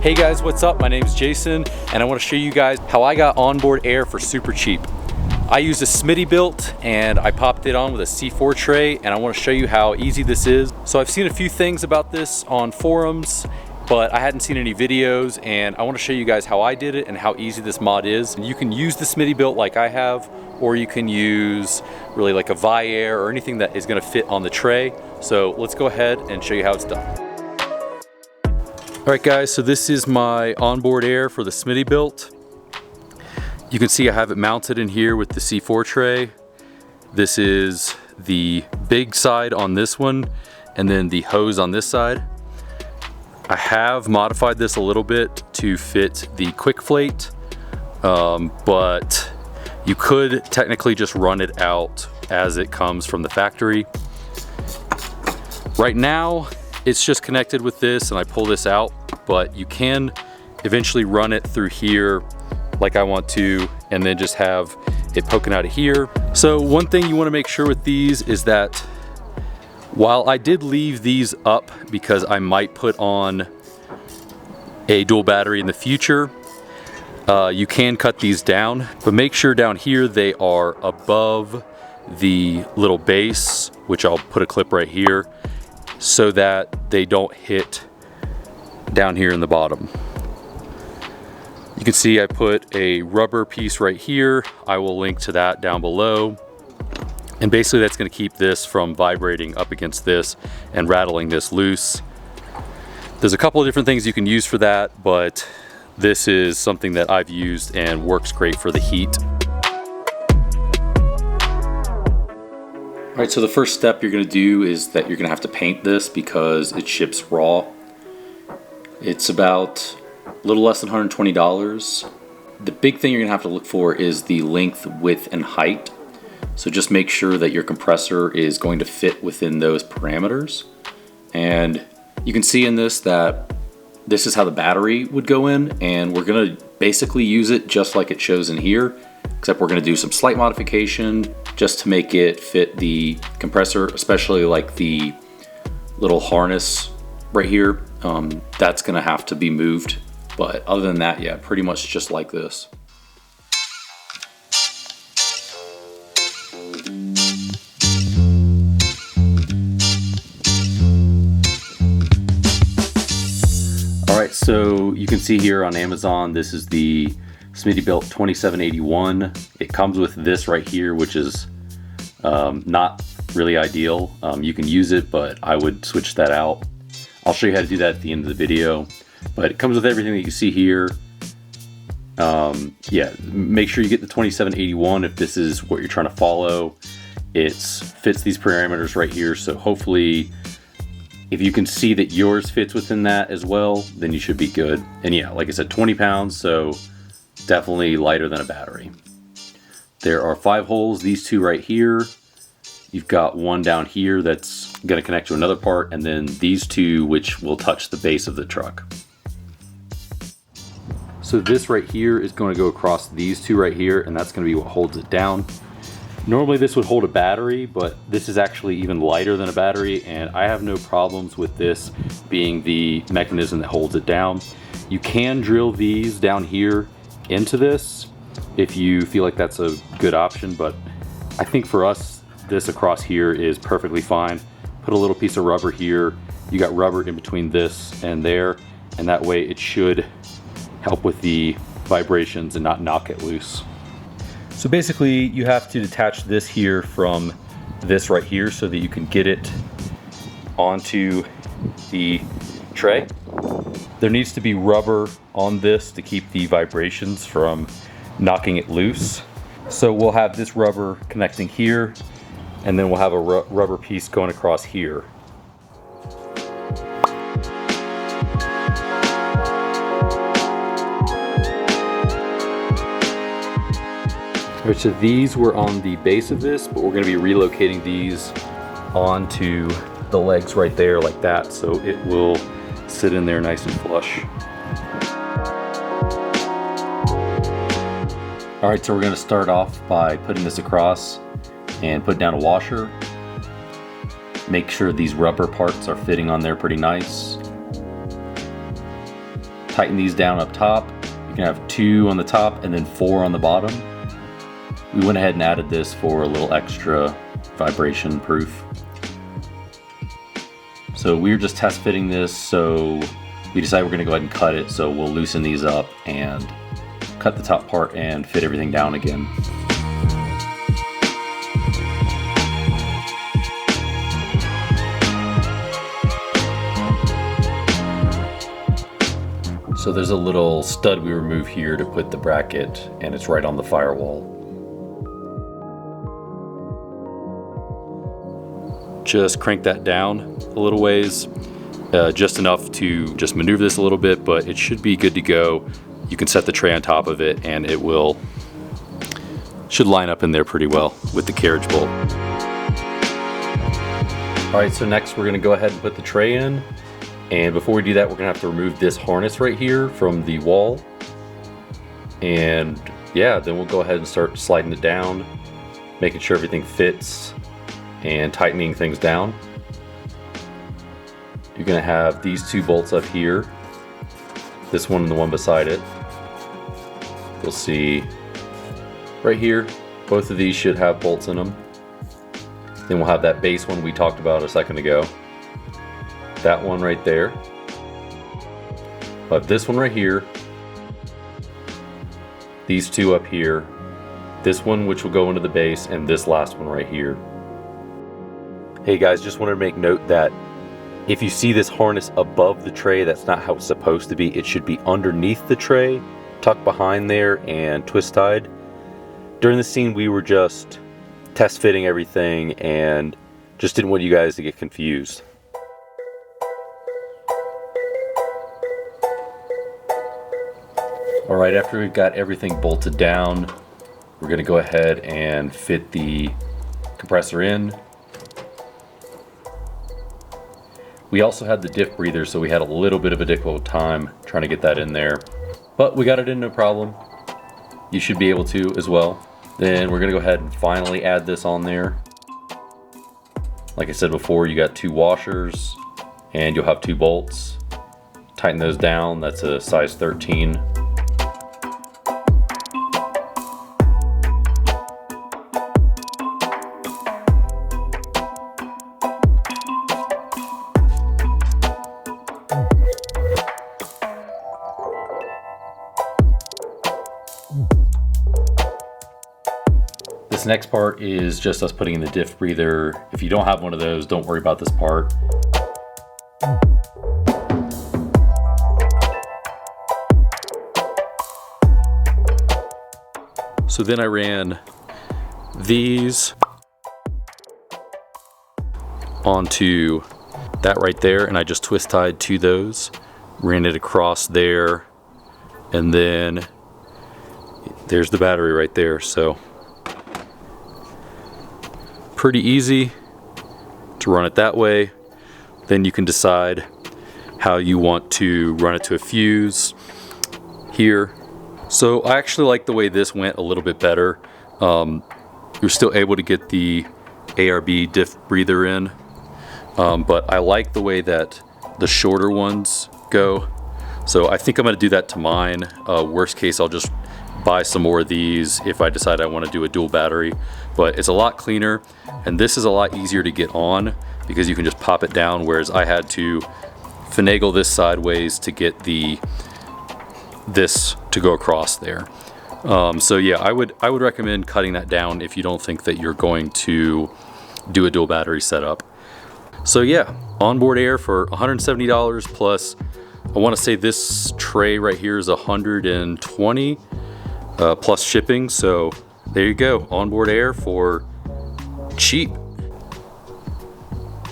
Hey guys, what's up? My name is Jason and I want to show you guys how I got onboard air for super cheap. I used a Smittybilt and I popped it on with a C4 tray, and I want to show you how easy this is. So I've seen a few things about this on forums, but I hadn't seen any videos, and I want to show you guys how I did it and how easy this mod is. You can use the Smittybilt like I have, or you can use really like a Viair or anything that is going to fit on the tray. So let's go ahead and show you how it's done. All right guys, so this is my onboard air for the Smittybilt. You can see I have it mounted in here with the C4 tray. This is the big side on this one, and then the hose on this side. I have modified this a little bit to fit the QuickFlate, but you could technically just run it out as it comes from the factory. Right now, it's just connected with this and I pull this out, but you can eventually run it through here like I want to, and then just have it poking out of here. So one thing you want to make sure with these is that while I did leave these up because I might put on a dual battery in the future, you can cut these down, but make sure down here they are above the little base, which I'll put a clip right here, so that they don't hit down here in the bottom. You can see I put a rubber piece right here. I will link to that down below. And basically that's going to keep this from vibrating up against this and rattling this loose. There's a couple of different things you can use for that, but this is something that I've used and works great for the heat. All right, so the first step you're going to do is that you're going to have to paint this because it ships raw. It's about a little less than $120. The big thing you're going to have to look for is the length, width, and height. So just make sure that your compressor is going to fit within those parameters. And you can see in this that this is how the battery would go in, and we're going to basically use it just like it shows in here, except we're going to do some slight modification just to make it fit the compressor, especially like the little harness right here. That's going to have to be moved, but other than that, yeah, pretty much just like this. All right, so you can see here on Amazon, this is the Smittybilt 2781. It comes with this right here, which is not really ideal. You can use it, but I would switch that out. I'll show you how to do that at the end of the video, but it comes with everything that you see here. Yeah, make sure you get the 2781 if this is what you're trying to follow. It fits these parameters right here, so hopefully if you can see that yours fits within that as well, then you should be good. And yeah, like I said, 20 pounds, so definitely lighter than a battery. There are 5 holes, these 2 right here. You've got one down here that's going to connect to another part, and then these 2 which will touch the base of the truck. So this right here is going to go across these 2 right here, and that's going to be what holds it down. Normally this would hold a battery, but this is actually even lighter than a battery, and I have no problems with this being the mechanism that holds it down. You can drill these down here into this if you feel like that's a good option, but I think for us this across here is perfectly fine. Put a little piece of rubber here. You got rubber in between this and there, and that way it should help with the vibrations and not knock it loose. So basically you have to detach this here from this right here so that you can get it onto the tray. There needs to be rubber on this to keep the vibrations from knocking it loose. So we'll have this rubber connecting here, and then we'll have a rubber piece going across here. All right, so these were on the base of this, but we're going to be relocating these onto the legs right there like that, so it will sit in there nice and flush. All right, so we're going to start off by putting this across and put down a washer. Make sure these rubber parts are fitting on there pretty nice. tighten these down up top. You can have 2 on the top and then 4 on the bottom. We went ahead and added this for a little extra vibration proof. So we're just test fitting this, so we decided we're going to go ahead and cut it, so we'll loosen these up and cut the top part and fit everything down again. So there's a little stud we remove here to put the bracket, and it's right on the firewall. Just crank that down a little ways, just enough to just maneuver this a little bit, but it should be good to go. You can set the tray on top of it and it should line up in there pretty well with the carriage bolt. All right, so next we're gonna go ahead and put the tray in. And before we do that, we're gonna have to remove this harness right here from the wall. And yeah, then we'll go ahead and start sliding it down, making sure everything fits and tightening things down. You're gonna have these 2 bolts up here, this one and the one beside it. You'll see right here, both of these should have bolts in them. Then we'll have that base one we talked about a second ago. That one right there. We'll have this one right here. These 2 up here. This one which will go into the base, and this last one right here. Hey guys, just wanted to make note that if you see this harness above the tray, that's not how it's supposed to be. It should be underneath the tray, tucked behind there, and twist tied. During the scene, we were just test fitting everything and just didn't want you guys to get confused. All right, after we've got everything bolted down, we're gonna go ahead and fit the compressor in. We also had the diff breather, so we had a little bit of a difficult time trying to get that in there, but we got it in no problem. You should be able to as well. Then we're gonna go ahead and finally add this on there. Like I said before, you got 2 washers and you'll have 2 bolts. Tighten those down, that's a size 13. This next part is just us putting in the diff breather. If you don't have one of those, don't worry about this part. So then I ran these onto that right there, and I just twist tied to those, ran it across there, and then there's the battery right there. So pretty easy to run it that way. Then you can decide how you want to run it to a fuse here. So I actually like the way this went a little bit better. You're still able to get the ARB diff breather in, but I like the way that the shorter ones go. So I think I'm gonna do that to mine. Worst case, I'll just buy some more of these if I decide I want to do a dual battery, but it's a lot cleaner, and this is a lot easier to get on because you can just pop it down, whereas I had to finagle this sideways to get this to go across there. So yeah, I would recommend cutting that down if you don't think that you're going to do a dual battery setup. So yeah, onboard air for $170 plus, I want to say this tray right here is $120 plus shipping. So there you go, onboard air for cheap.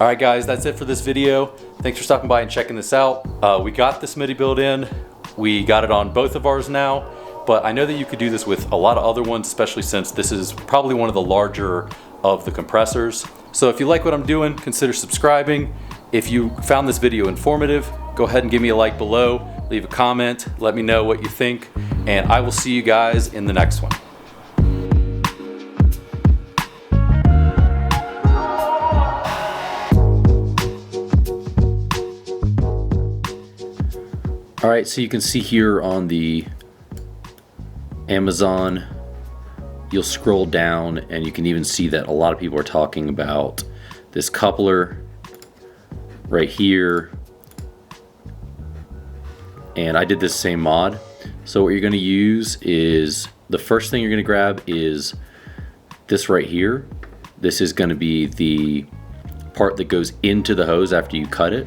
All right guys, that's it for this video. Thanks for stopping by and checking this out. We got the Smitty build in. We got it on both of ours now, but I know that you could do this with a lot of other ones, especially since this is probably one of the larger of the compressors. So if you like what I'm doing, consider subscribing. If you found this video informative, go ahead and give me a like below, leave a comment, let me know what you think, and I will see you guys in the next one. All right, so you can see here on the Amazon, you'll scroll down and you can even see that a lot of people are talking about this coupler right here. And I did this same mod. So what you're gonna use is, the first thing you're gonna grab is this right here. This is gonna be the part that goes into the hose after you cut it.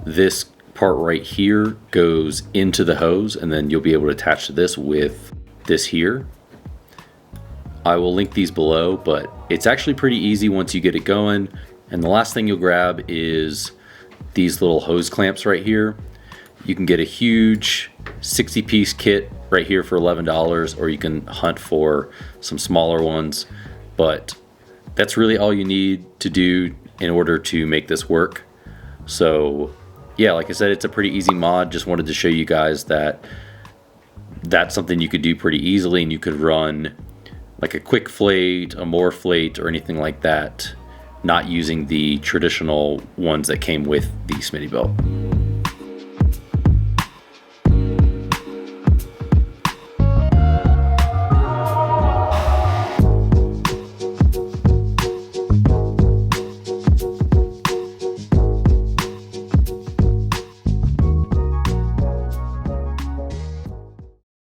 This part right here goes into the hose, and then you'll be able to attach to this with this here. I will link these below, but it's actually pretty easy once you get it going. And the last thing you'll grab is these little hose clamps right here. You can get a huge 60-piece kit right here for $11, or you can hunt for some smaller ones, but that's really all you need to do in order to make this work. So yeah, like I said, it's a pretty easy mod. Just wanted to show you guys that that's something you could do pretty easily, and you could run like a quick flate, a Morflate, or anything like that, not using the traditional ones that came with the Smittybilt.